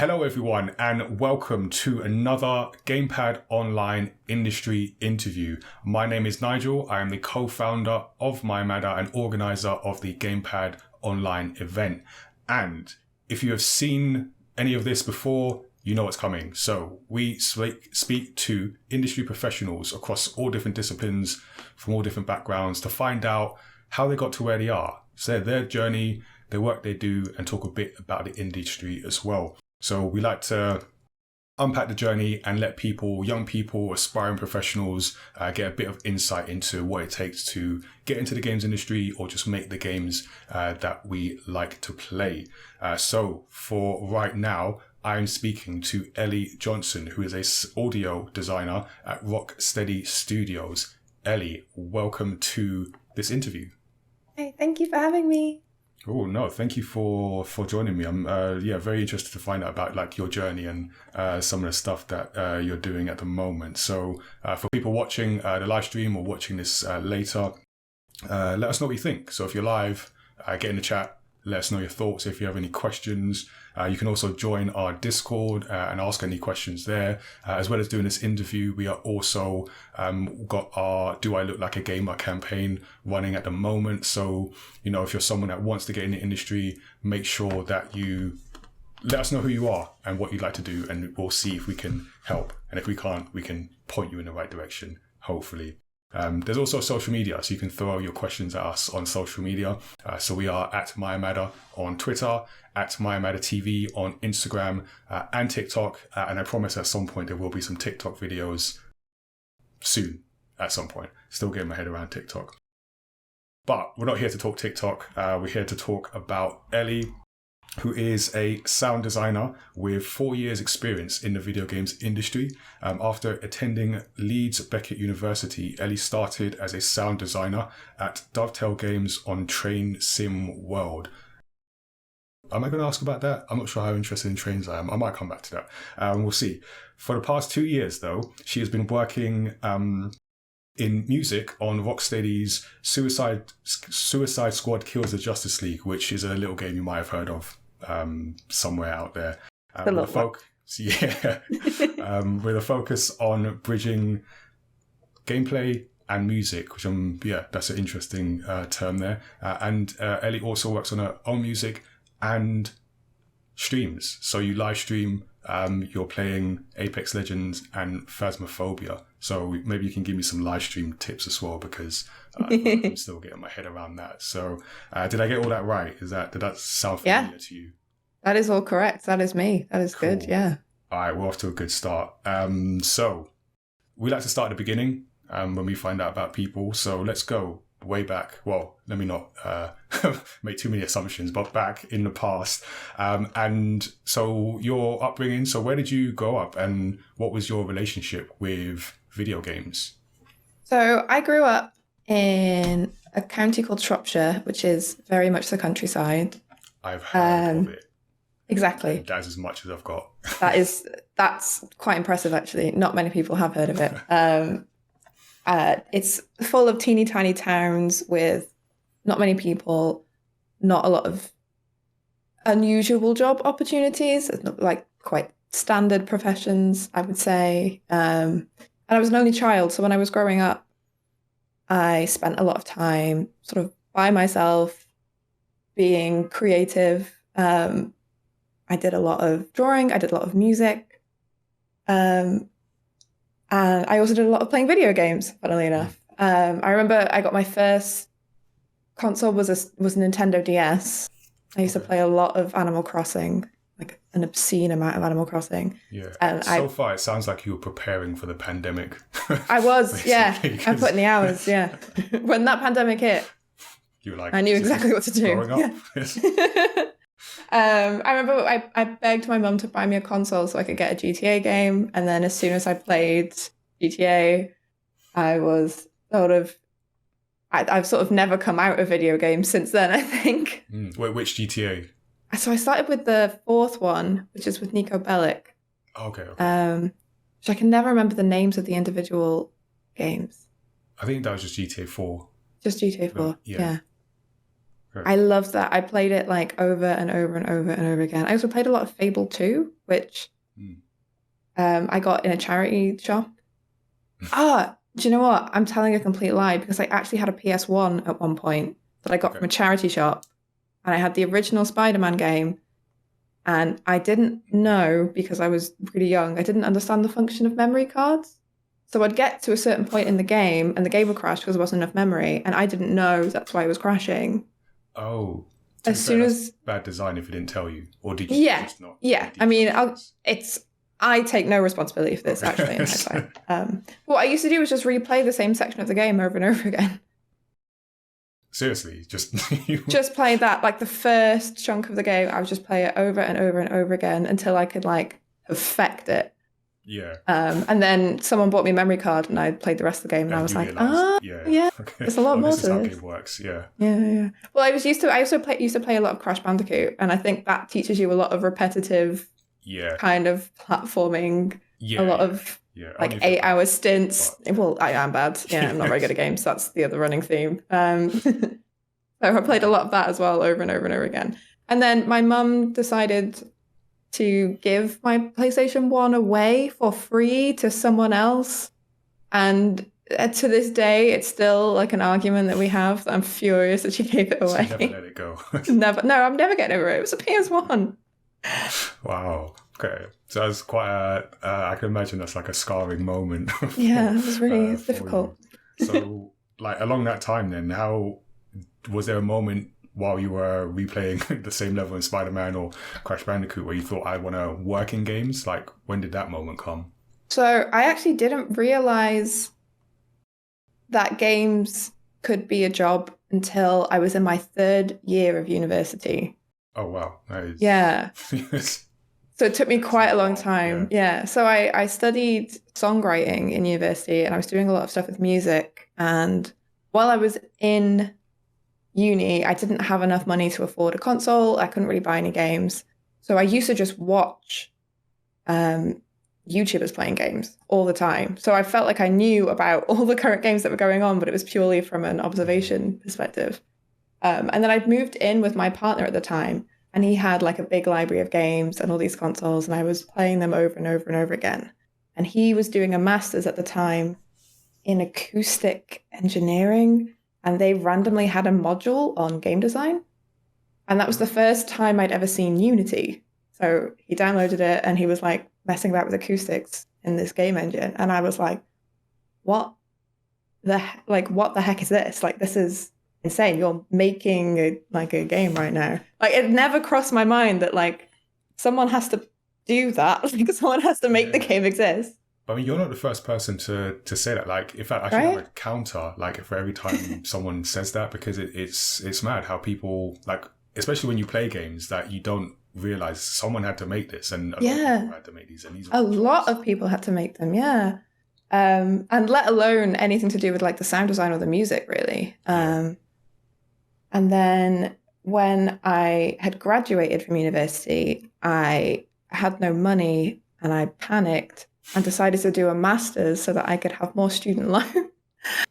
Hello everyone and welcome to another GamePad online industry interview. My name is Nigel. I am the co-founder of mayamada and organizer of the GamePad online event. And if you have seen any of this before, you know what's coming. So we speak to industry professionals across all different disciplines from all different backgrounds to find out how they got to where they are. So their journey, the work they do, and talk a bit about the industry as well. So we like to unpack the journey and let people, young people, aspiring professionals, get a bit of insight into what it takes to get into the games industry or just make the games that we like to play. So for right now, I'm speaking to Elly Johnson, who is an audio designer at Rocksteady Studios. Elly, welcome to this interview. Hey, thank you for having me. Oh no! Thank you for joining me. I'm very interested to find out about like your journey and some of the stuff that you're doing at the moment. So for people watching the live stream or watching this later, let us know what you think. So if you're live, get in the chat. Let us know your thoughts. If you have any questions, you can also join our Discord and ask any questions there. As well as doing this interview, we are also got our Do I Look Like a Gamer campaign running at the moment. So, you know, if you're someone that wants to get in the industry, make sure that you let us know who you are and what you'd like to do, and we'll see if we can help. And if we can't, we can point you in the right direction, hopefully. There's also social media, so you can throw your questions at us on social media. So we are at mayamada on Twitter, at mayamada TV on Instagram and TikTok. And I promise at some point there will be some TikTok videos soon, at some point. Still getting my head around TikTok. But we're not here to talk TikTok. We're here to talk about Elly, who is a sound designer with 4 years experience in the video games industry. After attending Leeds Beckett University, Elly started as a sound designer at Dovetail Games on Train Sim World. Am I going to ask about that? I'm not sure how interested in trains I am. I might come back to that. We'll see. For the past 2 years, though, she has been working in music on Rocksteady's Suicide Squad Kills the Justice League, which is a little game you might have heard of somewhere out there. With a focus on bridging gameplay and music, which that's an interesting term there. And Elly also works on her own music and streams. So you live stream. You're playing Apex Legends and Phasmophobia. So maybe you can give me some live stream tips as well, because I'm still getting my head around that. So did I get all that right? Did that sound familiar to you? That is all correct. That is me. That is cool. Good. Yeah. All right. We're off to a good start. So we like to start at the beginning when we find out about people. So let's go way back. Well, let me not make too many assumptions, but back in the past. And so your upbringing, so where did you grow up and what was your relationship with video games? So I grew up in a county called Shropshire, which is very much the countryside. I've heard of it. Exactly. And that's as much as I've got. That's quite impressive, actually. Not many people have heard of it. It's full of teeny tiny towns with not many people, not a lot of unusual job opportunities. It's not like quite standard professions, I would say. And I was an only child, so when I was growing up, I spent a lot of time sort of by myself, being creative. I did a lot of drawing. I did a lot of music. And I also did a lot of playing video games, funnily enough. I remember I got my first console was a Nintendo DS. I used to play a lot of Animal Crossing, like an obscene amount of Animal Crossing. Yeah. And so far, it sounds like you were preparing for the pandemic. I was, yeah. I put in the hours, yeah. When that pandemic hit, you were like, I knew exactly what to do. Growing up. Yeah. I remember I begged my mum to buy me a console so I could get a GTA game. And then as soon as I played GTA, I was I've sort of never come out of video games since then, I think. Wait, which GTA? So I started with the fourth one, which is with Nico Bellic. Okay. Which I can never remember the names of the individual games. I think that was just GTA 4. Just GTA 4, yeah. I loved that. I played it like over and over and over and over again. I also played a lot of Fable 2, which I got in a charity shop. Do you know what? I'm telling a complete lie because I actually had a PS1 at one point that I got from a charity shop, and I had the original Spider-Man game, and I didn't know, because I was pretty young, I didn't understand the function of memory cards. So I'd get to a certain point in the game and the game would crash because there wasn't enough memory, and I didn't know that's why it was crashing. Oh. As soon as bad design if it didn't tell you, or did you just not? Yeah. I mean, I take no responsibility for this actually in hindsight. What I used to do was just replay the same section of the game over and over again. Seriously, just play that, like the first chunk of the game. I would just play it over and over and over again until I could like perfect it. Yeah. And then someone bought me a memory card, and I played the rest of the game, and I was like, yeah, okay. There's a lot more to this. This is how game works. Yeah. Yeah. Well, I used to play a lot of Crash Bandicoot, and I think that teaches you a lot of repetitive, kind of platforming. A lot of like 8-hour stints. Well, I am bad. Yeah, I'm not very good at games. That's the other running theme. So I played a lot of that as well, over and over and over again. And then my mum decided to give my PlayStation 1 away for free to someone else. And to this day, it's still like an argument that we have. I'm furious that she gave it away. So never let it go. Never. No, I'm never getting over it. It was a PS1. Wow. Okay. So that's quite I can imagine that's like a scarring moment. Yeah, it was really difficult. So like along that time then, how was there a moment while you were replaying the same level in Spider-Man or Crash Bandicoot where you thought, I want to work in games? Like, when did that moment come? So I actually didn't realize that games could be a job until I was in my 3rd year of university. Oh, wow. That is... Yeah. So it took me quite a long time. Yeah. So I studied songwriting in university, and I was doing a lot of stuff with music. And while I was in uni, I didn't have enough money to afford a console. I couldn't really buy any games. So I used to just watch YouTubers playing games all the time. So I felt like I knew about all the current games that were going on, but it was purely from an observation perspective. And then I'd moved in with my partner at the time, and he had like a big library of games and all these consoles, and I was playing them over and over and over again. And he was doing a master's at the time in acoustic engineering, and they randomly had a module on game design. And that was the first time I'd ever seen Unity. So he downloaded it, and he was like messing about with acoustics in this game engine. And I was like, what the heck is this? Like, this is insane. You're making a game right now. Like, it never crossed my mind that like someone has to do that. Like, someone has to make the game exist. I mean, you're not the first person to say that. Like, in fact, I should have a counter, like, for every time someone says that, because it's mad how people, like, especially when you play games, that you don't realize someone had to make this, and a lot of people had to make these. And these a lot of people had to make them, and let alone anything to do with like the sound design or the music, really. And then when I had graduated from university, I had no money, and I panicked and decided to do a master's so that I could have more student loan.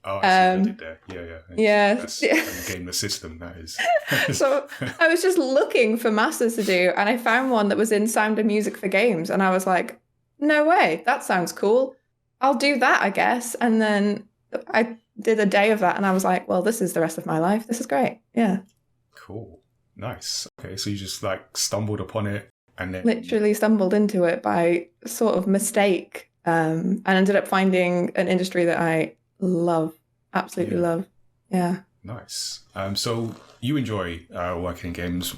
Oh, I see what you did there. Yeah. That's the game, the system, that is. So I was just looking for masters to do, and I found one that was in sound and music for games, and I was like, no way, that sounds cool. I'll do that, I guess. And then I did a day of that, and I was like, well, this is the rest of my life. This is great. Yeah. Cool. Nice. Okay, so you just like stumbled upon it. And then... literally stumbled into it by sort of mistake, and ended up finding an industry that I love, absolutely love. Yeah. Nice. So you enjoy working in games.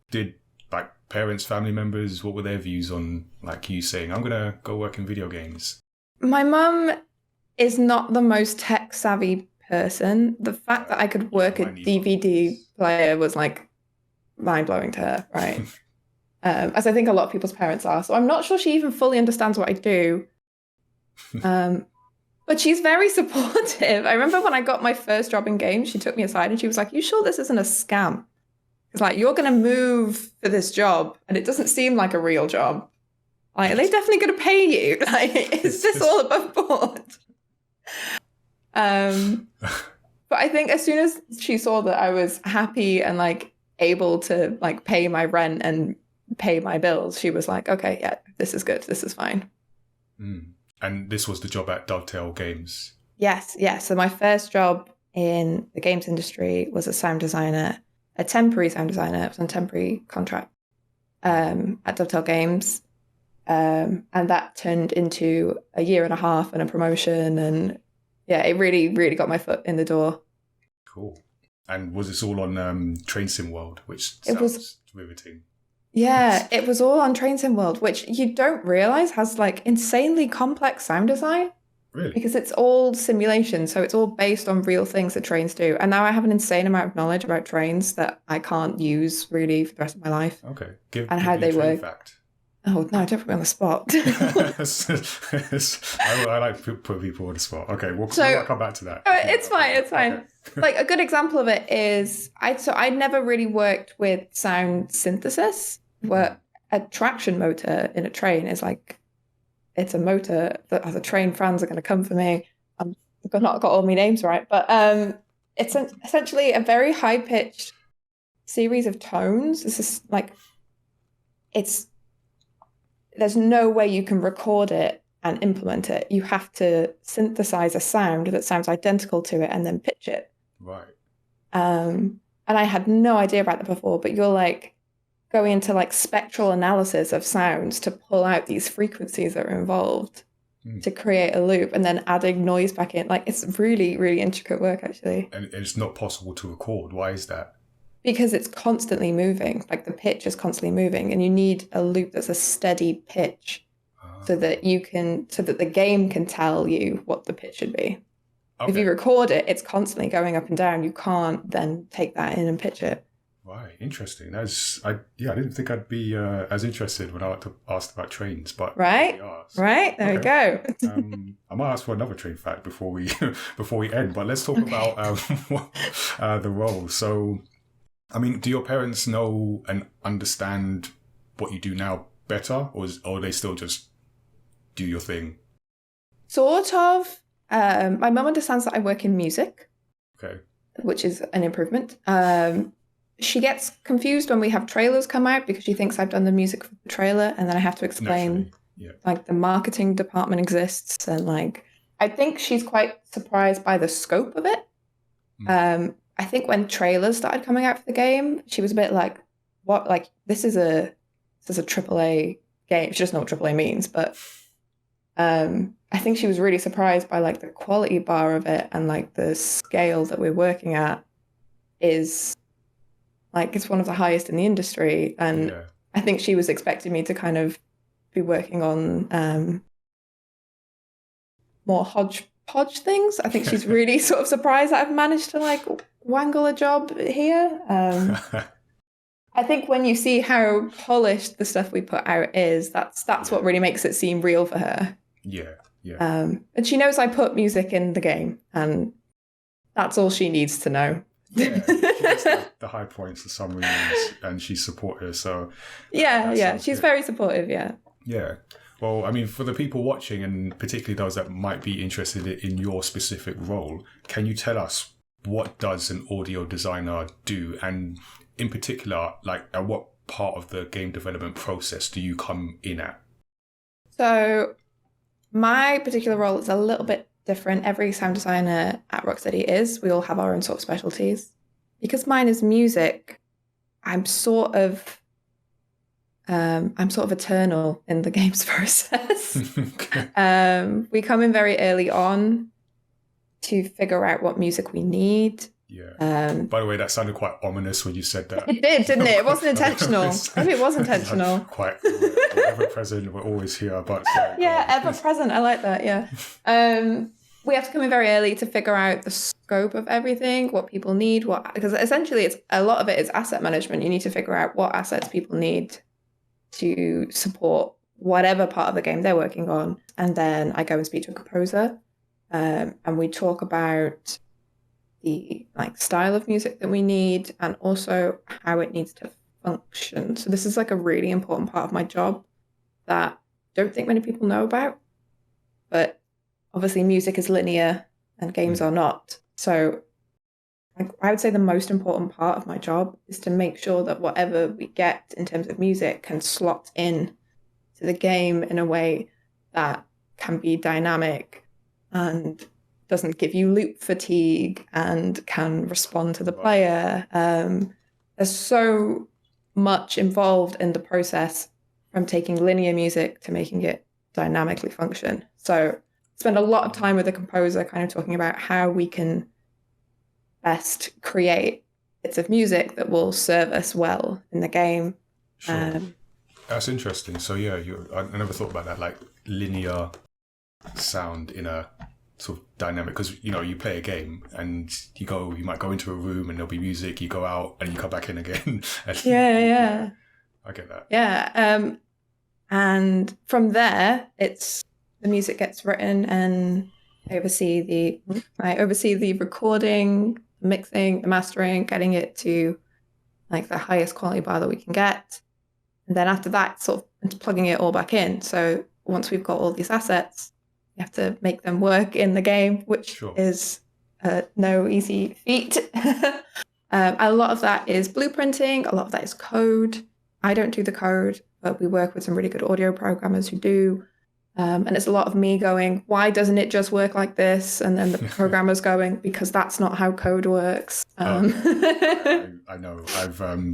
Did like parents, family members, what were their views on like you saying, I'm gonna go work in video games? My mum is not the most tech savvy person. The fact that I could work a DVD player was like mind blowing to her, right? As I think a lot of people's parents are. So I'm not sure she even fully understands what I do. But she's very supportive. I remember when I got my first job in games, she took me aside and she was like, you sure this isn't a scam? It's like, you're going to move for this job and it doesn't seem like a real job. Like, are they definitely going to pay you? Like, is this all above board? But I think as soon as she saw that I was happy and like able to like pay my rent and pay my bills, she was like, okay, yeah, this is good. This is fine. And this was the job at Dovetail Games? Yes. So my first job in the games industry was a sound designer, a temporary sound designer. It was on a temporary contract at Dovetail Games. And that turned into a year and a half and a promotion. And yeah, it really, really got my foot in the door. Cool. And was this all on Train Sim World, which It sounds was riveting? Yeah, it was all on Train Sim World, which you don't realize has like insanely complex sound design. Really? Because it's all simulation, so it's all based on real things that trains do. And now I have an insane amount of knowledge about trains that I can't use really for the rest of my life. Okay. And how they work. Fact. Oh, no, don't put me on the spot. I like to put people on the spot. Okay, we'll come back to that. It's fine. Okay. Like a good example of it is, I never really worked with sound synthesis, where a traction motor in a train is like, it's a motor that as a train fans are going to come for me. I've not got all my names right, but it's essentially a very high-pitched series of tones. This is like, there's no way you can record it and implement it. You have to synthesize a sound that sounds identical to it and then pitch it. Right. And I had no idea about that before, but you're like going into like spectral analysis of sounds to pull out these frequencies that are involved to create a loop, and then adding noise back in. Like, it's really, really intricate work, actually. And it's not possible to record. Why is that? Because it's constantly moving. Like, the pitch is constantly moving, and you need a loop that's a steady pitch so that the game can tell you what the pitch should be. Okay. If you record it, it's constantly going up and down. You can't then take that in and pitch it. Right, interesting. I didn't think I'd be as interested when I asked about trains, but right, there we go. I might ask for another train fact before we end, but let's talk about the role. So, I mean, do your parents know and understand what you do now better, or they still just do your thing? Sort of. My mum understands that I work in music. Okay. Which is an improvement. She gets confused when we have trailers come out because she thinks I've done the music for the trailer, and then I have to explain like the marketing department exists, and like I think she's quite surprised by the scope of it. I think when trailers started coming out for the game, she was a bit like, "What? Like this is a AAA game." She doesn't know what AAA means, but I think she was really surprised by like the quality bar of it, and like the scale that we're working at is like, it's one of the highest in the industry. And I think she was expecting me to kind of be working on more hodgepodge things. I think she's really sort of surprised that I've managed to like wangle a job here. I think when you see how polished the stuff we put out is, that's what really makes it seem real for her. Yeah. And she knows I put music in the game, and that's all she needs to know. Yeah, she gets the high points for some reasons, and she's supportive. So she's very supportive. Yeah. Well, I mean, for the people watching, and particularly those that might be interested in your specific role, can you tell us what does an audio designer do, and in particular, like at what part of the game development process do you come in at? So my particular role is a little bit different. Every sound designer at Rocksteady is. We all have our own sort of specialties. Because mine is music, I'm sort of eternal in the games process. Okay. We come in very early on to figure out what music we need. Yeah. By the way, that sounded quite ominous when you said that. It did, didn't it? It wasn't intentional. Maybe it was intentional. Quite ever present. We're always here, but ever present. I like that. Yeah. We have to come in very early to figure out the scope of everything, what people need, because essentially it's a lot of it is asset management. You need to figure out what assets people need to support whatever part of the game they're working on, and then I go and speak to a composer, and we talk about the like style of music that we need, and also how it needs to function. So this is like a really important part of my job that I don't think many people know about, but obviously music is linear and games are not. So like, I would say the most important part of my job is to make sure that whatever we get in terms of music can slot in to the game in a way that can be dynamic and doesn't give you loop fatigue and can respond to the player. There's so much involved in the process from taking linear music to making it dynamically function. So spend a lot of time with the composer kind of talking about how we can best create bits of music that will serve us well in the game. Sure. That's interesting. So yeah, I never thought about that, like linear sound in a sort of dynamic, because you play a game and you might go into a room and there'll be music, you go out and you come back in again. Yeah. I get that. Yeah. And from there, the music gets written, and I oversee the recording, mixing, the mastering, getting it to like the highest quality bar that we can get. And then after that, sort of plugging it all back in. So once we've got all these assets, you have to make them work in the game, which is no easy feat. A lot of that is blueprinting. A lot of that is code. I don't do the code, but we work with some really good audio programmers who do. And it's a lot of me going, why doesn't it just work like this? And then the programmer's going, because that's not how code works. I know.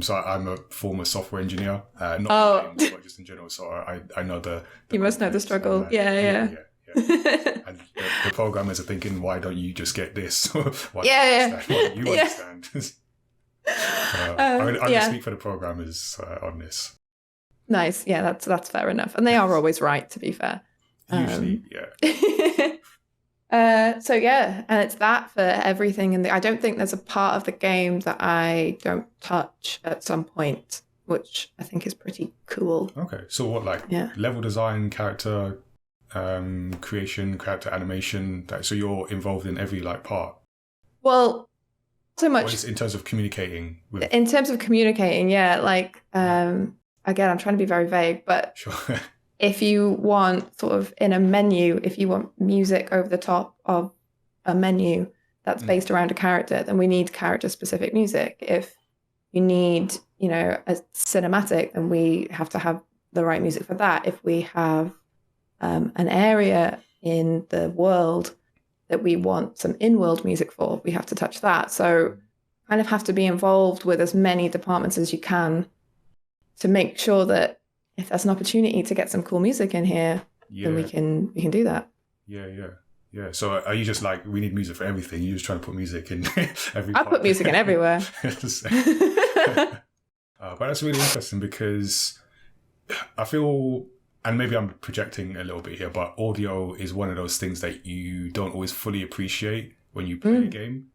So I'm a former software engineer, not in games, but just in general. So I know the you must know the struggle. Yeah. And the programmers are thinking, why don't you just get this? Why don't you understand? I'm going to speak for the programmers on this. Nice. Yeah, that's fair enough. And they are always right, to be fair. Usually, yeah. So yeah, and it's that for everything. I don't think there's a part of the game that I don't touch at some point, which I think is pretty cool. Okay. So what, level design, character creation, character animation, so you're involved in every part? Well, so much. Or just in terms of communicating with... In terms of communicating, yeah. Again, I'm trying to be very vague, but sure. If you want sort of in a menu, if you want music over the top of a menu that's based around a character, then we need character specific music. If you need, a cinematic, then we have to have the right music for that. If we have an area in the world that we want some in-world music for, we have to touch that. So kind of have to be involved with as many departments as you can to make sure that if there's an opportunity to get some cool music in here, then we can do that. Yeah. So are you just we need music for everything? You're just trying to put music in every I put music in everywhere. But that's really interesting, because I feel, and maybe I'm projecting a little bit here, but audio is one of those things that you don't always fully appreciate when you play a game,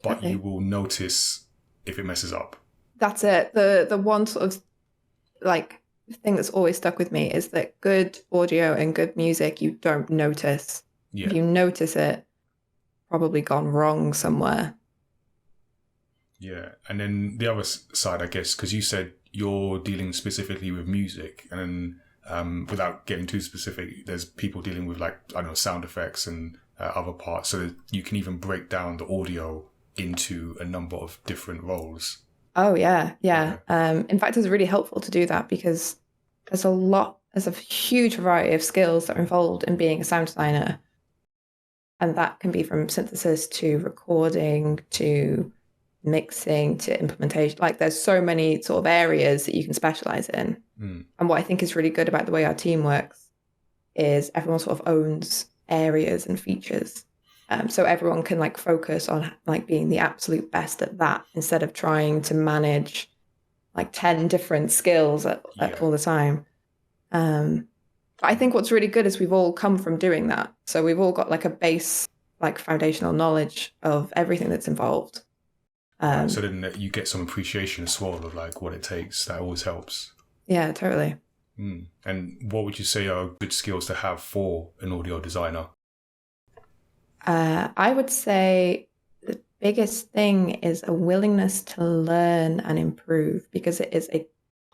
but you will notice if it messes up. That's it. The one sort of thing that's always stuck with me is that good audio and good music you don't notice. Yeah. If you notice it, probably gone wrong somewhere. Yeah. And then the other side, I guess, because you said you're dealing specifically with music, and then without getting too specific, there's people dealing with sound effects and other parts, so that you can even break down the audio into a number of different roles. Oh, yeah. In fact, it's really helpful to do that, because there's a huge variety of skills that are involved in being a sound designer. And that can be from synthesis to recording to mixing to implementation. There's so many sort of areas that you can specialize in. And what I think is really good about the way our team works is everyone sort of owns areas and features. So everyone can focus on being the absolute best at that, instead of trying to manage 10 different skills at all the time. But I think what's really good is we've all come from doing that. So we've all got a base, foundational knowledge of everything that's involved. So then you get some appreciation as well of what it takes. That always helps. Yeah, totally. And what would you say are good skills to have for an audio designer? I would say the biggest thing is a willingness to learn and improve, because it is a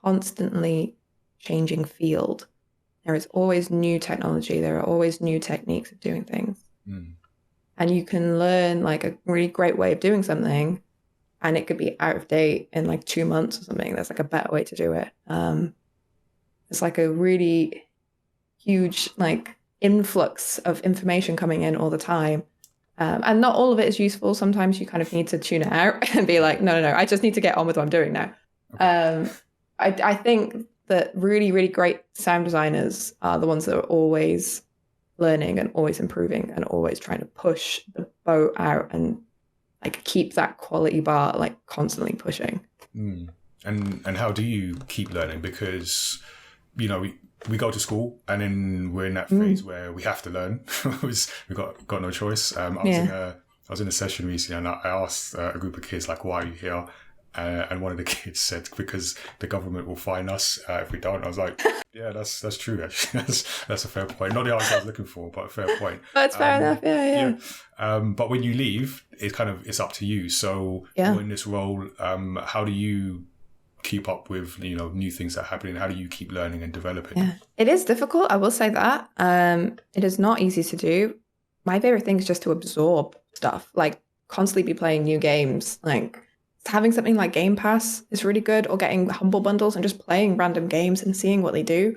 constantly changing field. There is always new technology. There are always new techniques of doing things. And you can learn a really great way of doing something, and it could be out of date in like 2 months or something. There's like a better way to do it. It's like a really huge like influx of information coming in all the time. And not all of it is useful. Sometimes you kind of need to tune it out and be like, no, I just need to get on with what I'm doing now. Okay. I think that really, really great sound designers are the ones that are always learning and always improving and always trying to push the boat out and like keep that quality bar like constantly pushing. And how do you keep learning? Because, you know, we go to school and then we're in that phase where we have to learn. we got no choice. I was in a session recently and I asked a group of kids, like, why are you here? And one of the kids said, because the government will fine us if we don't. I was like, yeah, that's true, actually. That's a fair point. Not the answer I was looking for, but a fair point. That's fair enough, yeah. But when you leave, it's up to you. So you're in this role, how do you keep up with, you know, new things that are happening? How do you keep learning and developing? Yeah, it is difficult, I will say that. It is not easy to do. My favorite thing is just to absorb stuff, like constantly be playing new games. Like having something like Game Pass is really good, or getting Humble Bundles and just playing random games and seeing what they do.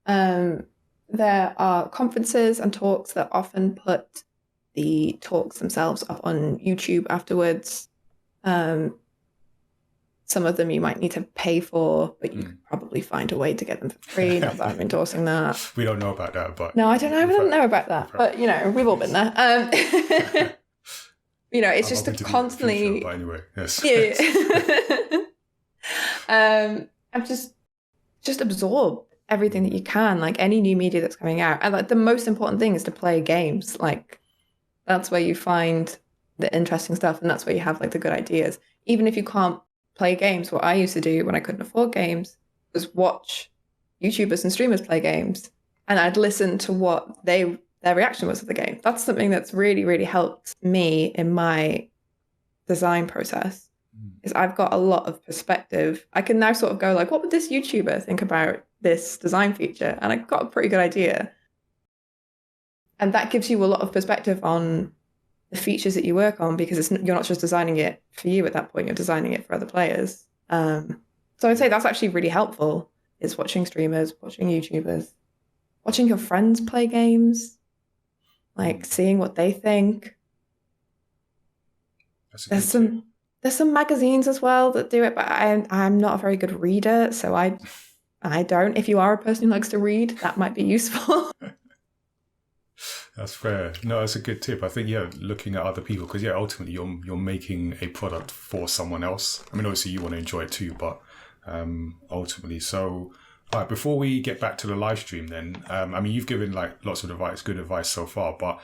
There are conferences and talks that often put the talks themselves up on YouTube afterwards. Some of them you might need to pay for, but you could probably find a way to get them for free. Not that I'm endorsing that. We don't know about that, but... No, I don't know about that. But, you know, we've all been there. You know, it's just to constantly... Future, but anyway, yes. And just absorb everything that you can, like any new media that's coming out. And like the most important thing is to play games. Like that's where you find the interesting stuff, and that's where you have like the good ideas. Even if you can't play games, what I used to do when I couldn't afford games was watch YouTubers and streamers play games, and I'd listen to what their reaction was to the game. That's something that's really, really helped me in my design process. Is I've got a lot of perspective. I can now sort of go like, what would this YouTuber think about this design feature? And I've got a pretty good idea. And that gives you a lot of perspective on the features that you work on, because you're not just designing it for you at that point, you're designing it for other players. So I'd say that's actually really helpful, is watching streamers, watching YouTubers, watching your friends play games, like seeing what they think. There's some magazines as well that do it, but I'm not a very good reader, so I don't. If you are a person who likes to read, that might be useful. That's fair. No, that's a good tip. I think, looking at other people, because ultimately you're making a product for someone else. I mean, obviously you want to enjoy it too, but ultimately. So, all right, before we get back to the live stream, then, I mean, you've given like lots of advice, good advice so far, but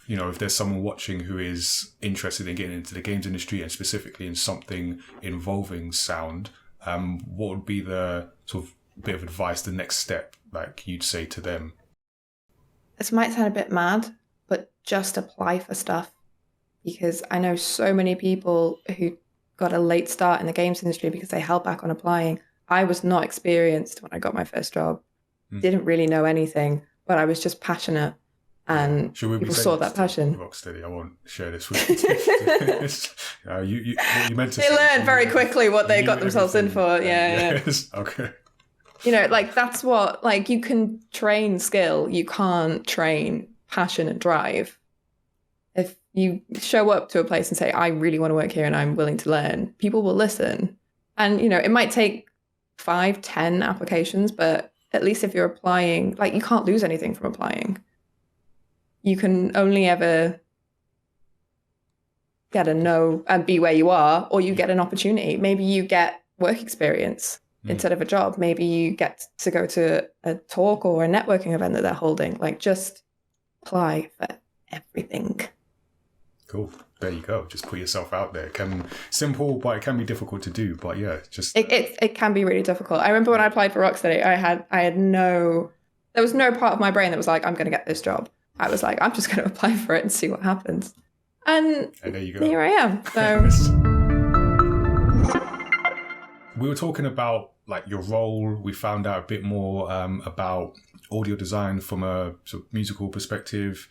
you know, if there's someone watching who is interested in getting into the games industry and specifically in something involving sound, what would be the sort of bit of advice, the next step, like you'd say to them? This might sound a bit mad, but just apply for stuff, because I know so many people who got a late start in the games industry because they held back on applying. I was not experienced when I got my first job. Didn't really know anything, but I was just passionate, and people saw that passion. Rocksteady, I won't share this with you. You meant to. They learned very quickly what they got themselves in for. Yeah. Okay. You know, like that's what, like you can train skill, you can't train passion and drive. If you show up to a place and say, I really want to work here and I'm willing to learn, people will listen. And, you know, it might take 5-10 applications, but at least if you're applying, like you can't lose anything from applying. You can only ever get a no and be where you are, or you get an opportunity. Maybe you get work experience instead of a job. Maybe you get to go to a talk or a networking event that they're holding. Like, just apply for everything. Cool. There you go. Just put yourself out there. It can simple, but it can be difficult to do. But just it can be really difficult. I remember when I applied for Rocksteady, there was no part of my brain that was like, I'm going to get this job. I was like, I'm just going to apply for it and see what happens. And there you go. Here I am. So we were talking about like your role. We found out a bit more about audio design from a sort of musical perspective.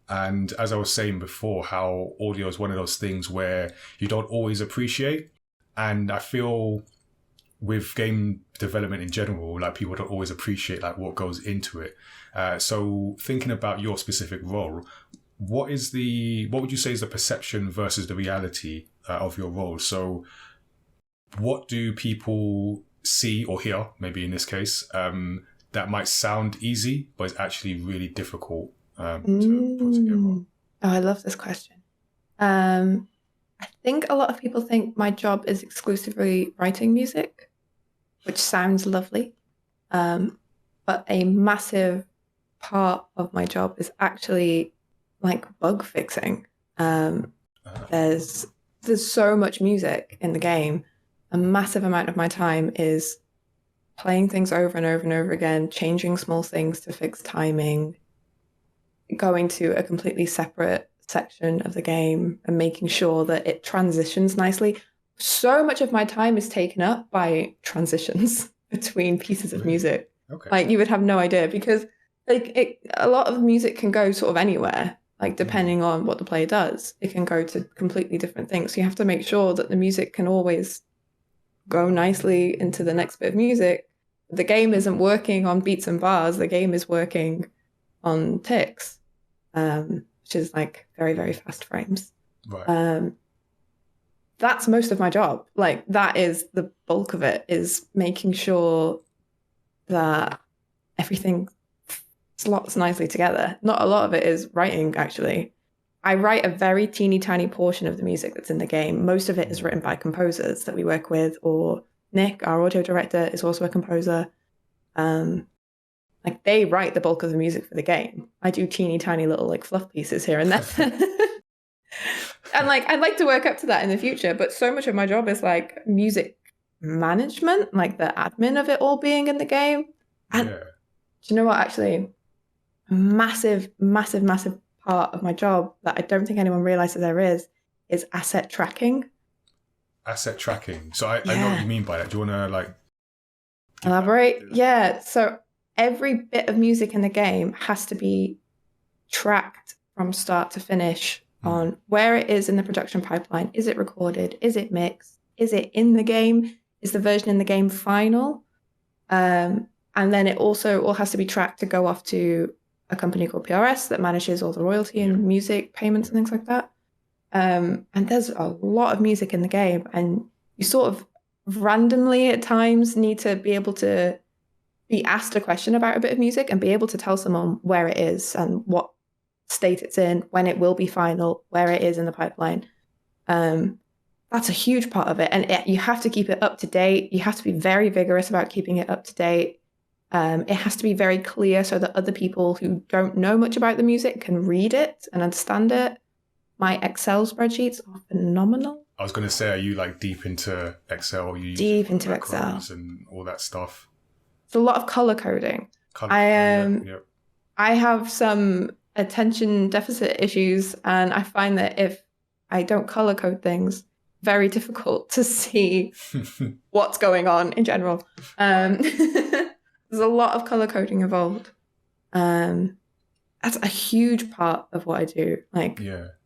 And as I was saying before, how audio is one of those things where you don't always appreciate. And I feel with game development in general, like people don't always appreciate like what goes into it. So thinking about your specific role, what would you say is the perception versus the reality of your role? So what do people see or hear, maybe in this case, that might sound easy, but it's actually really difficult to put together? Oh, I love this question. I think a lot of people think my job is exclusively writing music, which sounds lovely. But a massive part of my job is actually like bug fixing. There's so much music in the game. A massive amount of my time is playing things over and over and over again, changing small things to fix timing, going to a completely separate section of the game and making sure that it transitions nicely. So much of my time is taken up by transitions between pieces of music. Okay. Like you would have no idea, because like a lot of music can go sort of anywhere, like depending on what the player does. It can go to completely different things. So you have to make sure that the music can always go nicely into the next bit of music. The game isn't working on beats and bars. The game is working on ticks, which is like very, very fast frames. Right. That's most of my job. Like that is the bulk of it, is making sure that everything slots nicely together. Not a lot of it is writing, actually. I write a very teeny tiny portion of the music that's in the game. Most of it is written by composers that we work with, or Nick, our audio director, is also a composer. Like they write the bulk of the music for the game. I do teeny tiny little like fluff pieces here and there. And like I'd like to work up to that in the future, but so much of my job is like music management, like the admin of it all being in the game. And do you know what, actually, a massive, massive, massive part of my job that I don't think anyone realizes there is asset tracking. Asset tracking. So I know what you mean by that. Do you want to like elaborate? Yeah. So every bit of music in the game has to be tracked from start to finish on where it is in the production pipeline. Is it recorded? Is it mixed? Is it in the game? Is the version in the game final? And then it also all has to be tracked to go off to a company called PRS that manages all the royalty and music payments and things like that. And there's a lot of music in the game, and you sort of randomly at times need to be able to be asked a question about a bit of music and be able to tell someone where it is and what state it's in, when it will be final, where it is in the pipeline. That's a huge part of it. And you have to keep it up to date. You have to be very vigorous about keeping it up to date. It has to be very clear so that other people who don't know much about the music can read it and understand it. My Excel spreadsheets are phenomenal. I was going to say, are you like deep into Excel? Deep into Excel and all that stuff. It's a lot of color coding. I have some attention deficit issues, and I find that if I don't color code things, very difficult to see what's going on in general. There's a lot of color coding involved. That's a huge part of what I do, like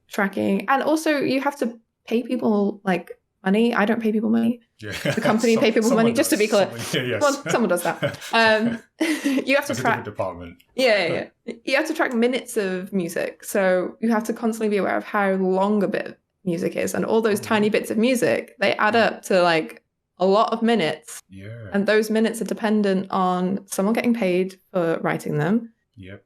tracking. And also you have to pay people like money. I don't pay people money. The company pay people money, just to be clear. Well, someone does that. You have to track a department. You have to track minutes of music. So you have to constantly be aware of how long a bit of music is. And all those tiny bits of music, they add up to like a lot of minutes. And those minutes are dependent on someone getting paid for writing them.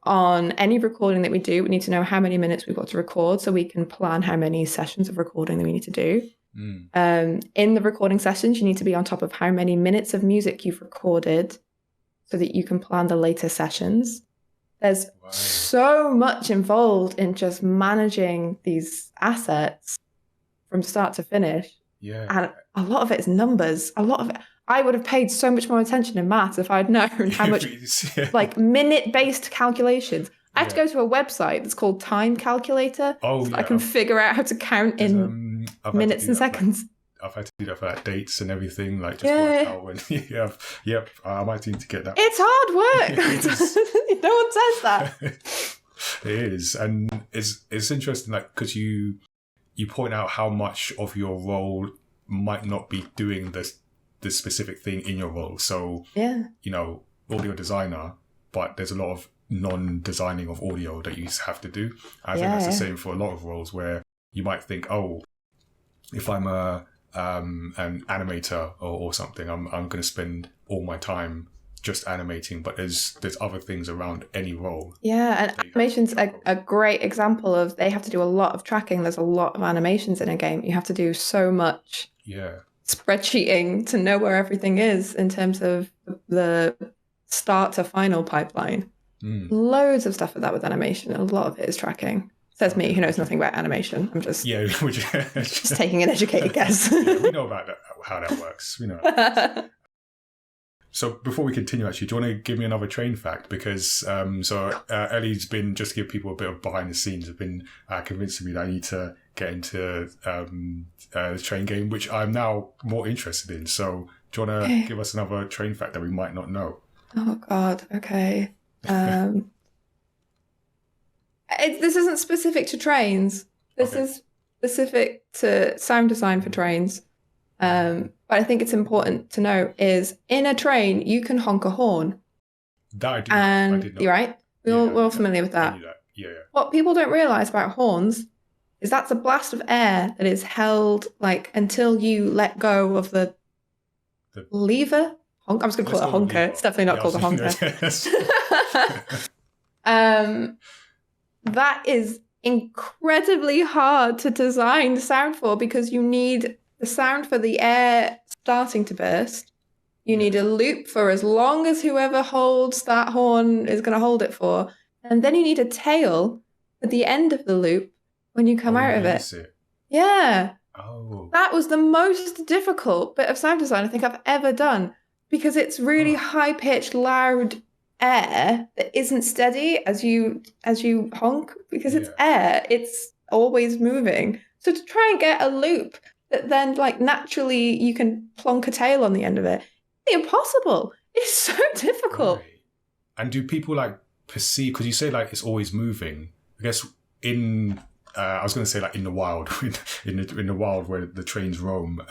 On any recording that we do, we need to know how many minutes we've got to record so we can plan how many sessions of recording that we need to do. In the recording sessions, you need to be on top of how many minutes of music you've recorded so that you can plan the later sessions. There's so much involved in just managing these assets from start to finish. And a lot of it is numbers. A lot of it, I would have paid so much more attention in maths if I'd known how much like minute-based calculations. I have to go to a website that's called Time Calculator so I can figure out how to count in minutes and seconds. I've had to do that for like dates and everything, like just work out when I might need to get that. It's hard work. No one says that. It is, and it's interesting, like, because you point out how much of your role might not be doing this specific thing in your role. So audio designer, but there's a lot of non-designing of audio that you have to do. I think that's the same for a lot of roles where you might think, oh, if I'm an animator or something, I'm going to spend all my time just animating, but there's other things around any role. Yeah, and animation's a great example of, they have to do a lot of tracking. There's a lot of animations in a game. You have to do so much spreadsheeting to know where everything is in terms of the start to final pipeline. Loads of stuff with that with animation. A lot of it is tracking. Says me, who knows nothing about animation. I'm just just taking an educated guess. We know about how that works. We know. So before we continue, actually, do you want to give me another train fact? Because Elly's been, just to give people a bit of behind the scenes, have been convincing me that I need to get into the train game, which I'm now more interested in. So do you want to give us another train fact that we might not know? Oh God, okay. This isn't specific to trains. This is specific to sound design for trains. But I think it's important to know is, in a train, you can honk a horn. That I do. And I did know. You're right. We're all familiar with that. I knew that. Yeah. What people don't realise about horns is that's a blast of air that is held like until you let go of the lever. I'm just going to call it a honker. It's definitely not called a honker. That is incredibly hard to design sound for, because you need the sound for the air starting to burst. You need a loop for as long as whoever holds that horn is going to hold it for. And then you need a tail at the end of the loop when you come out of it. Yeah. Oh. That was the most difficult bit of sound design I think I've ever done, because it's really high-pitched, loud air that isn't steady as you honk, because it's air. It's always moving. So to try and get a loop that then like naturally you can plonk a tail on the end of it, it's impossible. It's so difficult. Right. And do people like perceive, because you say like it's always moving, I guess in I was going to say like in the wild, in the wild where the trains roam,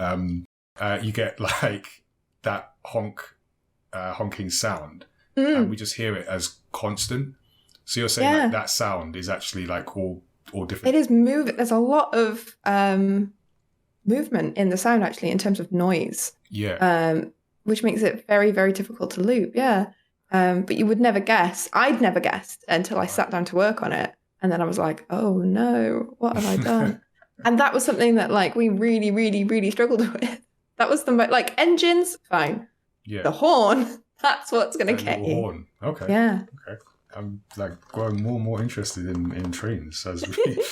you get like that honking sound, and we just hear it as constant. So you're saying like that sound is actually like all different. It is moving. There's a lot of movement in the sound actually in terms of noise. Yeah. Which makes it very, very difficult to loop. Yeah. But you would never guess. I'd never guessed until I sat down to work on it. And then I was like, oh no, what have I done? And that was something that like we really, really, really struggled with. That was the like engines, fine. Yeah. The horn, that's what's going to get you. Horn. Okay. Yeah. Okay. I'm like growing more and more interested in trains as we.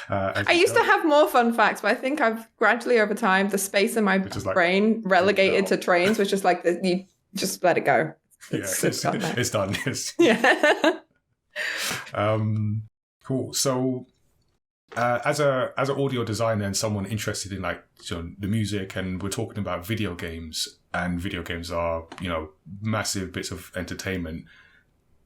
I used to have more fun facts, but I think I've gradually over time the space in my brain relegated to trains, which is like you just let it go. It's done. Yeah. Cool. So, as an audio designer and someone interested in like the music, and we're talking about video games, and video games are massive bits of entertainment.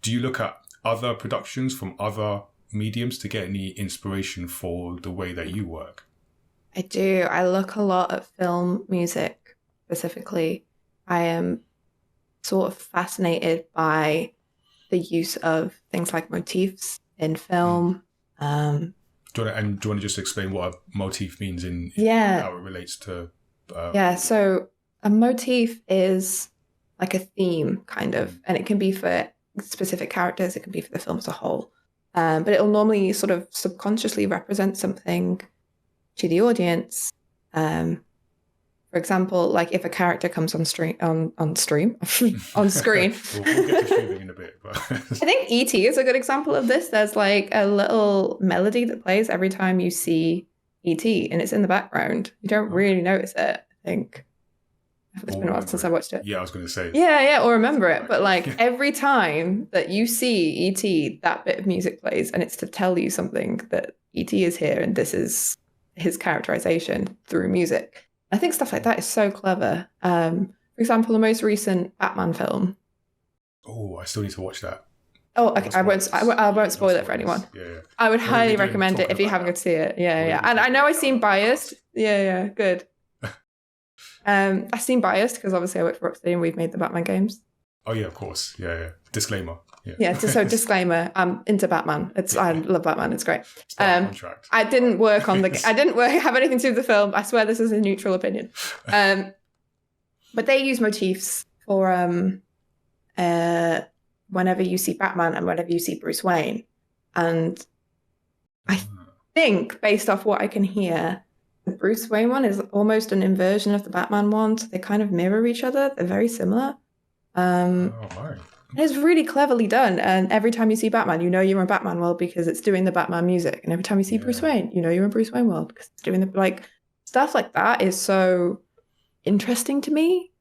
Do you look at other productions from other mediums to get any inspiration for the way that you work? I do. I look a lot at film music specifically. I am sort of fascinated by the use of things like motifs in film. Do you want to just explain what a motif means in how it relates to... so a motif is like a theme, kind of, and it can be for specific characters, it can be for the film as a whole. But it'll normally sort of subconsciously represent something to the audience. For example, like if a character comes on screen. We'll get to streaming in a bit. But I think E.T. is a good example of this. There's like a little melody that plays every time you see E.T. and it's in the background. You don't really notice it, I think. It's been a while since I watched it. Yeah, I was going to say. Yeah, or remember it. But like every time that you see E.T., that bit of music plays, and it's to tell you something that E.T. is here and this is his characterization through music. I think stuff like that is so clever. For example, the most recent Batman film. Oh, I still need to watch that. Oh, okay. I won't spoil it for anyone. Yeah. I would highly recommend it if you haven't got to see it. Yeah. And I know I seem biased. Yeah. Good. I seem biased because obviously I work for Rocksteady and we've made the Batman games. Oh yeah, of course. Yeah. Disclaimer. So disclaimer, I'm into Batman. I love Batman. It's great. Contract. I didn't work on I didn't have anything to do with the film. I swear this is a neutral opinion. But they use motifs for whenever you see Batman and whenever you see Bruce Wayne. And I think, based off what I can hear, the Bruce Wayne one is almost an inversion of the Batman one. So they kind of mirror each other. They're very similar. It's really cleverly done. And every time you see Batman, you know you're in Batman world because it's doing the Batman music. And every time you see Bruce Wayne, you know you're in Bruce Wayne world because it's doing stuff like that is so interesting to me.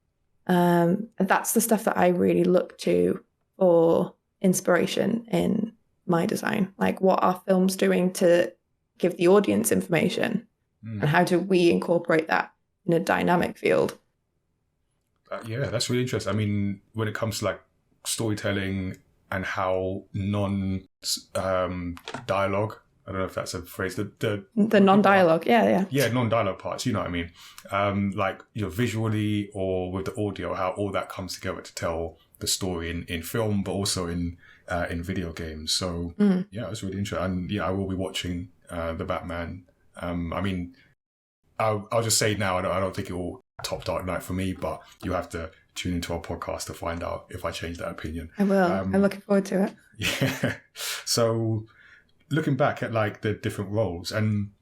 And that's the stuff that I really look to for inspiration in my design. Like, what are films doing to give the audience information? And how do we incorporate that in a dynamic field? That's really interesting. I mean, when it comes to like storytelling and how non-dialogue, I don't know if that's a phrase, the non-dialogue, yeah, non-dialogue parts, you know what I mean, like, you know, visually or with the audio, how all that comes together to tell the story in film, but also in video games. So it was really interesting. And I will be watching the Batman. I mean, I'll just say now, I don't think it will top Dark Knight for me, but you have to tune into our podcast to find out if I change that opinion. I will. I'm looking forward to it. Yeah. So, looking back at like the different roles, and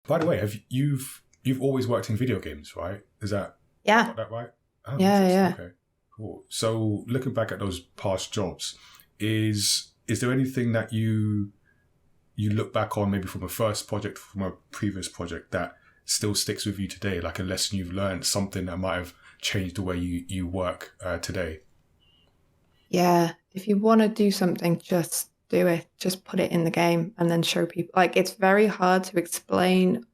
by the way, you've always worked in video games, right? Is that got that right? Oh, yeah. Okay, cool. So, looking back at those past jobs, is there anything that you look back on, maybe from a first project, from a previous project, that still sticks with you today, like a lesson you've learned, something that might have changed the way you work today? Yeah, if you want to do something, just do it. Just put it in the game and then show people. Like, it's very hard to explain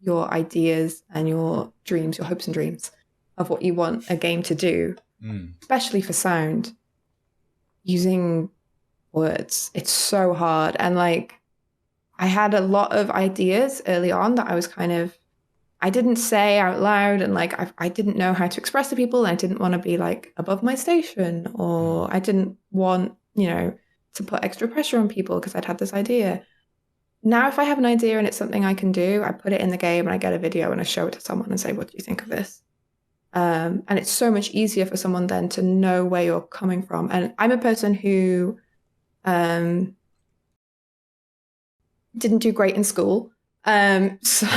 your ideas and your dreams, your hopes and dreams of what you want a game to do, especially for sound, using words. It's so hard. And like, I had a lot of ideas early on that I was I didn't say out loud, and like I didn't know how to express to people, and I didn't want to be like above my station, or I didn't want, to put extra pressure on people because I'd had this idea. Now, if I have an idea and it's something I can do, I put it in the game and I get a video and I show it to someone and say, what do you think of this? And it's so much easier for someone then to know where you're coming from. And I'm a person who didn't do great in school. So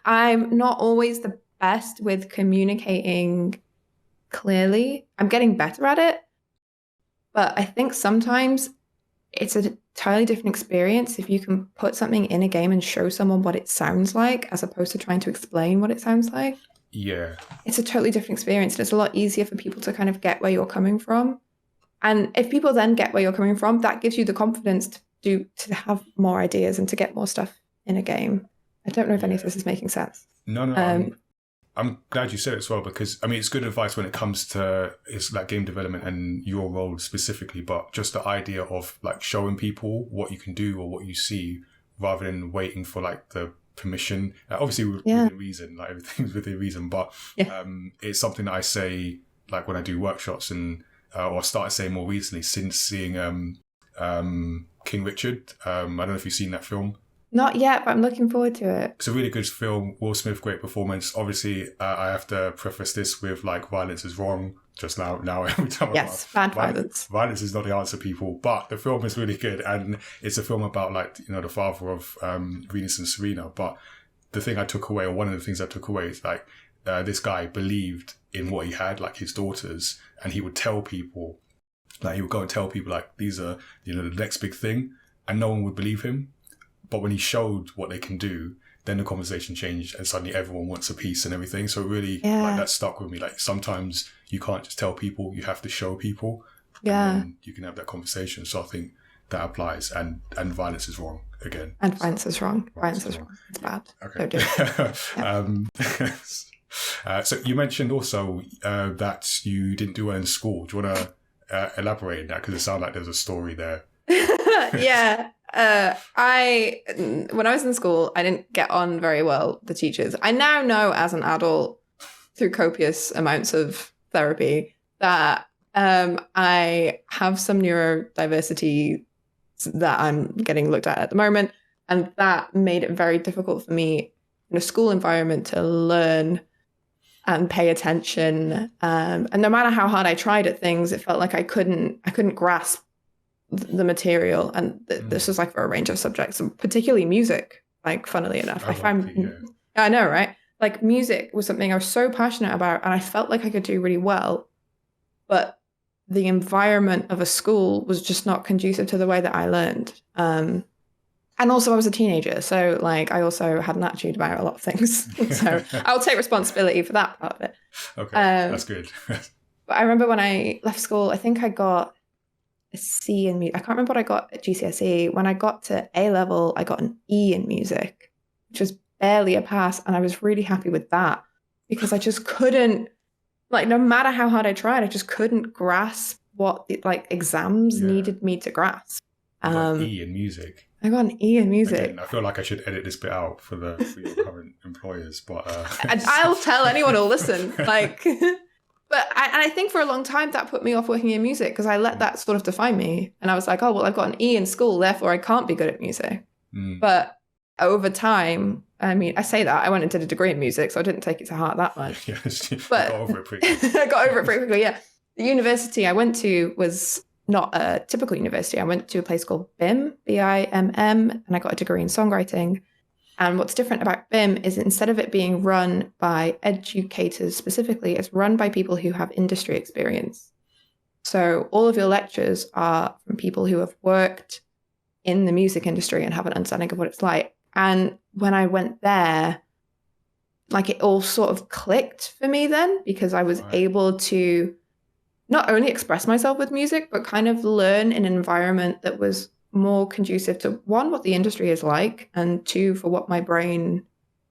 I'm not always the best with communicating clearly. I'm getting better at it. But I think sometimes it's a entirely different experience if you can put something in a game and show someone what it sounds like, as opposed to trying to explain what it sounds like. Yeah. It's a totally different experience. And it's a lot easier for people to kind of get where you're coming from. And if people then get where you're coming from, that gives you the confidence to have more ideas and to get more stuff in a game. I don't know if any of this is making sense. No. I'm glad you said it as well, because I mean, it's good advice when it comes to it's like game development and your role specifically, but just the idea of like showing people what you can do or what you see, rather than waiting for like the permission. Obviously within reason, like everything's within reason, but it's something that I say like when I do workshops, and or started saying more recently since seeing King Richard. I don't know if you've seen that film. Not yet, but I'm looking forward to it. It's a really good film. Will Smith, great performance. Obviously, I have to preface this with like violence is wrong. Just now every time. Yes, bad violence. Violence is not the answer, people. But the film is really good, and it's a film about like the father of Venus and Serena. But the thing I took away, or one of the things I took away, is like this guy believed in what he had, like his daughters, and he would tell people, like he would go and tell people like these are the next big thing, and no one would believe him. But when he showed what they can do, then the conversation changed and suddenly everyone wants a piece and everything. So really, like that stuck with me. Like sometimes you can't just tell people, you have to show people. Yeah. And you can have that conversation. So I think that applies. And violence is wrong again. And violence is wrong. Violence is wrong. It's bad. Okay. Don't do it. So you mentioned also that you didn't do well in school. Do you want to elaborate on that? Because it sounds like there's a story there. Yeah. When I was in school, I didn't get on very well with the teachers. I now know as an adult through copious amounts of therapy that I have some neurodiversity that I'm getting looked at the moment. And that made it very difficult for me in a school environment to learn and pay attention. And no matter how hard I tried at things, it felt like I couldn't grasp the material. And this was like for a range of subjects, and particularly music. Like, funnily enough, I know, right? Like, music was something I was so passionate about, and I felt like I could do really well. But the environment of a school was just not conducive to the way that I learned. And also I was a teenager, so like I also had an attitude about a lot of things. So I'll take responsibility for that part of it. Okay, that's good. But I remember when I left school, I think I got a C in music. I can't remember what I got at GCSE. When I got to A level, I got an E in music, which was barely a pass. And I was really happy with that because I just couldn't, like, no matter how hard I tried, I just couldn't grasp what the, like, exams needed me to grasp. E in music. I got an E in music. Again, I feel like I should edit this bit out for your current employers, but I'll tell anyone who'll listen. Like, but I think for a long time that put me off working in music because I let that sort of define me, and I was like, oh well, I've got an E in school, therefore I can't be good at music. But over time, I mean, I say that I went and did a degree in music, so I didn't take it to heart that much. But I got over it pretty quickly. I got over it pretty quickly. Yeah, the university I went to was not a typical university. I went to a place called BIM, BIMM, and I got a degree in songwriting. And what's different about BIM is instead of it being run by educators specifically, it's run by people who have industry experience. So all of your lectures are from people who have worked in the music industry and have an understanding of what it's like. And when I went there, like it all sort of clicked for me then, because I was able to not only express myself with music, but kind of learn in an environment that was more conducive to, one, what the industry is like, and two, for what my brain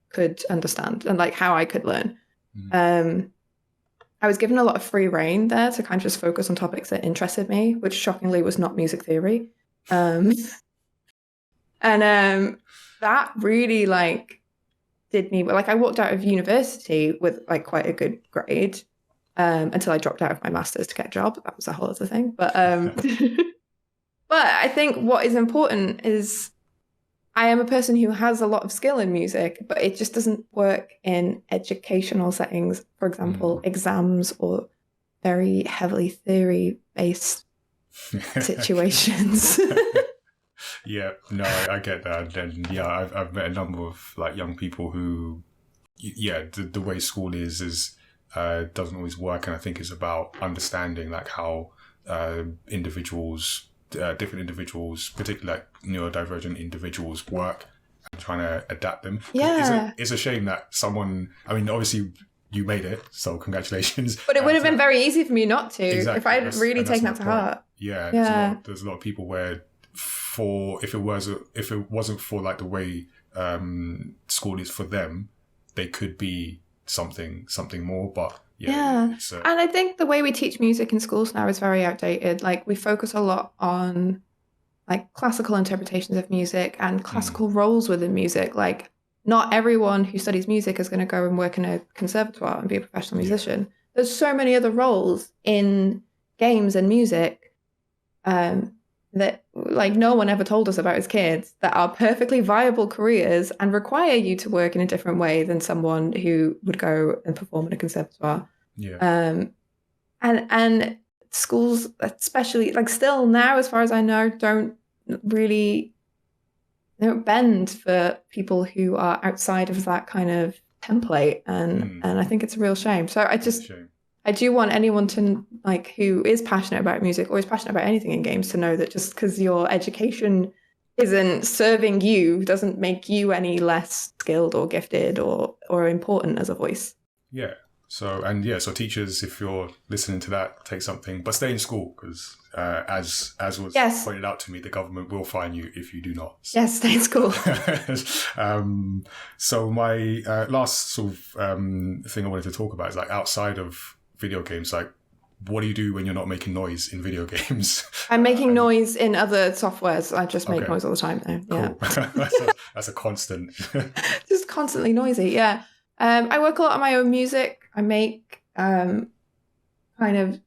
could understand and like how I could learn. I was given a lot of free rein there to kind of just focus on topics that interested me, which shockingly was not music theory. That really like did me, like I walked out of university with like quite a good grade. Until I dropped out of my master's to get a job. That was a whole other thing. But but I think what is important is I am a person who has a lot of skill in music, but it just doesn't work in educational settings. For example, exams or very heavily theory-based situations. Yeah, no, I get that. And yeah, I've met a number of like young people who, the way school is doesn't always work, and I think it's about understanding like how different individuals, particularly like neurodivergent individuals, work and trying to adapt them. Yeah, it's a shame that someone. I mean, obviously you made it, so congratulations. But it would have been very easy for me not to if I'd really taken that to heart. Yeah. There's a lot of people where, if it wasn't for like the way school is for them, they could be something more, but and I think the way we teach music in schools now is very outdated. Like we focus a lot on like classical interpretations of music and classical roles within music. Like not everyone who studies music is going to go and work in a conservatoire and be a professional musician. There's so many other roles in games and music that like no one ever told us about as kids that are perfectly viable careers and require you to work in a different way than someone who would go and perform in a conservatoire. And schools, especially like still now, as far as I know, don't bend for people who are outside of that kind of template, and I think it's a real shame. So I do want anyone to like who is passionate about music or is passionate about anything in games to know that just because your education isn't serving you doesn't make you any less skilled or gifted or important as a voice. So teachers, if you're listening to that, take something, but stay in school because as was pointed out to me, the government will fine you if you do not. Yes, stay in school. So my last sort of thing I wanted to talk about is like outside of video games, like what do you do when you're not making noise in video games? I'm making noise in other softwares. I just make noise all the time now. Yeah. Cool. That's a constant. Just constantly noisy. Yeah. I work a lot on my own music. I make kind of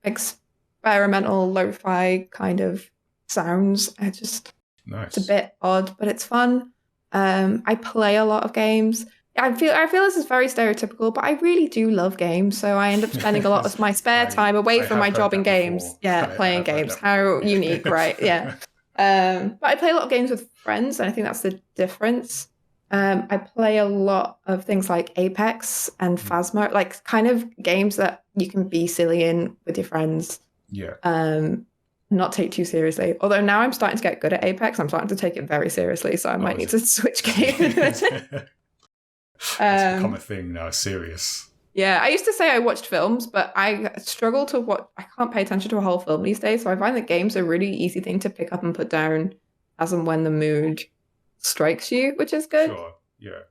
experimental lo-fi kind of sounds. Nice. It's a bit odd, but it's fun. I play a lot of games. I feel this is very stereotypical, but I really do love games. So I end up spending a lot of my spare time away from my job in games. Before. Yeah, playing games. How unique, right? Yeah. But I play a lot of games with friends, and I think that's the difference. I play a lot of things like Apex and Phasmo, like kind of games that you can be silly in with your friends. Yeah. Not take too seriously. Although now I'm starting to get good at Apex, I'm starting to take it very seriously, so I might need to switch game. It's become a thing now, serious. Yeah, I used to say I watched films, but I struggle to watch. I can't pay attention to a whole film these days, so I find that games are a really easy thing to pick up and put down as and when the mood strikes you, which is good. Sure, yeah.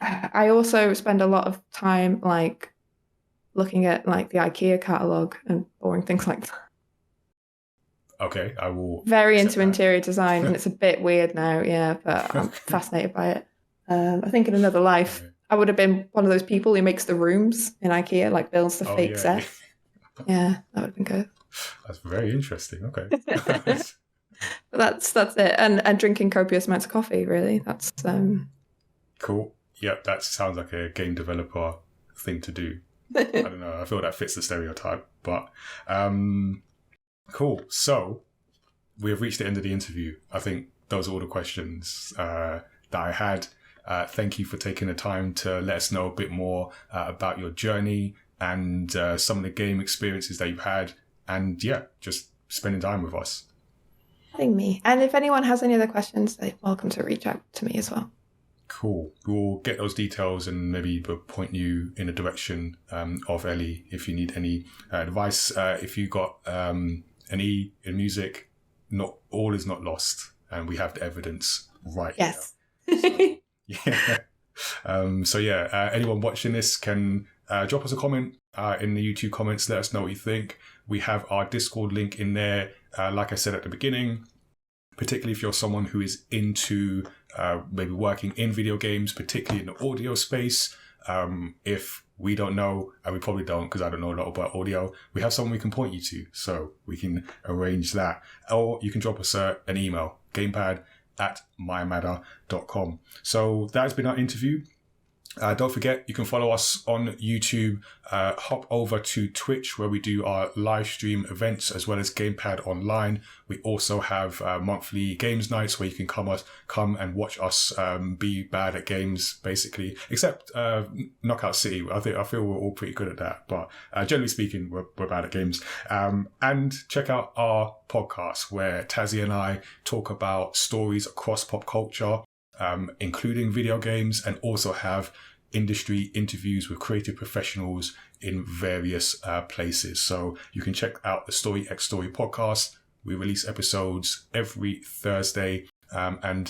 I also spend a lot of time like looking at like the IKEA catalogue and boring things like that. Okay, I will. Very into interior design, and it's a bit weird now, yeah, but I'm fascinated by it. I think in another life, I would have been one of those people who makes the rooms in IKEA, like builds the fake set. Yeah, that would have been good. That's very interesting. Okay. That's it. And drinking copious amounts of coffee, really. That's cool. Yep, that sounds like a game developer thing to do. I don't know. I feel that fits the stereotype, but cool. So we have reached the end of the interview. I think those are all the questions that I had. Thank you for taking the time to let us know a bit more about your journey and some of the game experiences that you've had. And yeah, just spending time with us. Having me. And if anyone has any other questions, they're welcome to reach out to me as well. Cool. We'll get those details and maybe we'll point you in the direction of Elly if you need any advice. If you got any in music, not all is not lost, and we have the evidence right yes. here. Yeah. Anyone watching this can drop us a comment in the YouTube comments. Let us know what you think. We have our Discord link in there. Like I said at the beginning, particularly if you're someone who is into maybe working in video games, particularly in the audio space. If we don't know, and we probably don't because I don't know a lot about audio, we have someone we can point you to, so we can arrange that. Or you can drop us an email, gamepad@mayamada.com. So that has been our interview. Don't forget, you can follow us on YouTube. Hop over to Twitch where we do our live stream events as well as GamePad online. We also have monthly games nights where you can come and watch us be bad at games, basically. Except Knockout City. I feel we're all pretty good at that. But generally speaking, we're bad at games. And check out our podcast where Tazzy and I talk about stories across pop culture, including video games, and also have industry interviews with creative professionals in various places. So you can check out the Story X Story podcast. We release episodes every Thursday. I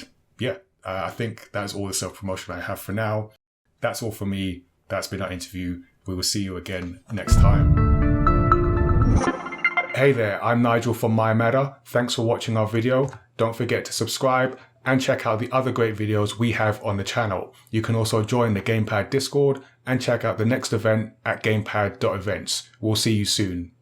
think that's all the self-promotion I have for now. That's all for me. That's been our interview. We will see you again next time. Hey there, I'm Nigel from mayamada. Thanks for watching our video. Don't forget to subscribe and check out the other great videos we have on the channel. You can also join the GamePad Discord and check out the next event at gamepad.events. We'll see you soon.